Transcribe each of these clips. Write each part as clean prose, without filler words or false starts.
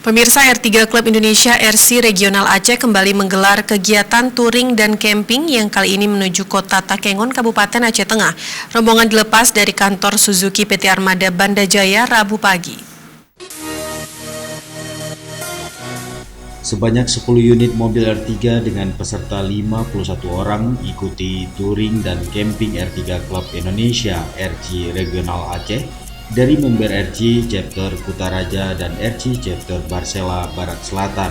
Pemirsa, R3 Klub Indonesia RC Regional Aceh kembali menggelar kegiatan touring dan camping yang kali ini menuju kota Takengon, Kabupaten Aceh Tengah. Rombongan dilepas dari kantor Suzuki PT Armada Banda Jaya Rabu pagi. Sebanyak 10 unit mobil R3 dengan peserta 51 orang ikuti touring dan camping R3 Klub Indonesia RC Regional Aceh dari member RC Chapter Kutaraja dan RC Chapter Barsela Barat Selatan.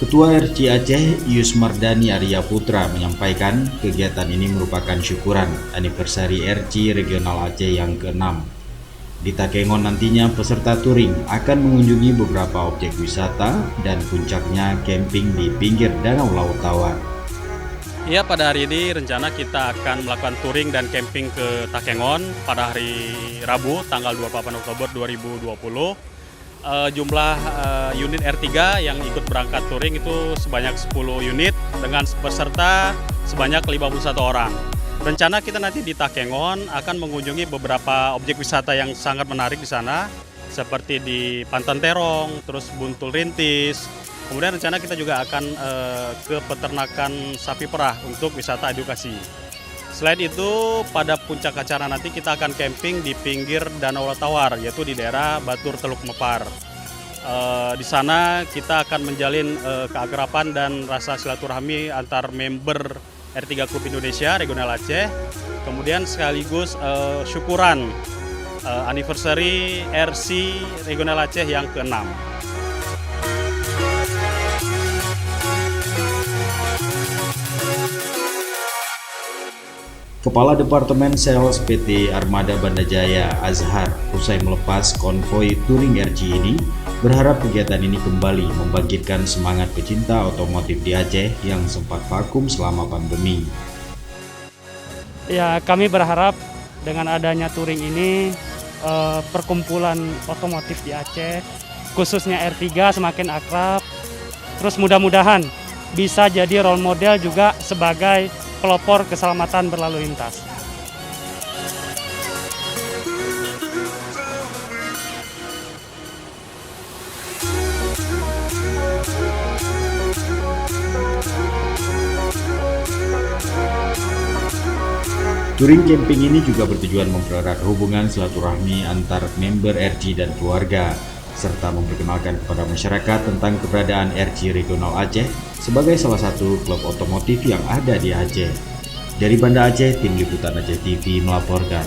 Ketua RC Aceh Yus Mardani Arya Putra menyampaikan kegiatan ini merupakan syukuran anniversary RC Regional Aceh yang ke-6. Di Takengon nantinya peserta touring akan mengunjungi beberapa objek wisata dan puncaknya camping di pinggir Danau Laut Tawar. Ya, pada hari ini rencana kita akan melakukan touring dan camping ke Takengon pada hari Rabu tanggal 28 Oktober 2020. Jumlah unit R3 yang ikut berangkat touring itu sebanyak 10 unit dengan peserta sebanyak 51 orang. Rencana kita nanti di Takengon akan mengunjungi beberapa objek wisata yang sangat menarik di sana, seperti di Pantan Terong, terus Buntul Rintis. Kemudian rencana kita juga akan ke peternakan sapi perah untuk wisata edukasi. Selain itu, pada puncak acara nanti kita akan camping di pinggir Danau Laut Tawar, yaitu di daerah Batur Teluk Mepar. Di sana kita akan menjalin keakraban dan rasa silaturahmi antar member R3 Klub Indonesia Regional Aceh, kemudian sekaligus syukuran anniversary RC Regional Aceh yang ke-6. Kepala Departemen Sales PT Armada Banda Jaya Azhar usai melepas konvoi touring RC ini berharap kegiatan ini kembali membangkitkan semangat pecinta otomotif di Aceh yang sempat vakum selama pandemi. Ya, kami berharap dengan adanya touring ini perkumpulan otomotif di Aceh khususnya R3 semakin akrab. Terus mudah-mudahan bisa jadi role model juga sebagai pelopor keselamatan berlalu lintas. Touring camping ini juga bertujuan mempererat hubungan silaturahmi antar member RC dan keluarga, serta memperkenalkan kepada masyarakat tentang keberadaan RC Regional Aceh sebagai salah satu klub otomotif yang ada di Aceh. Dari Banda Aceh, Tim Liputan Aceh TV melaporkan.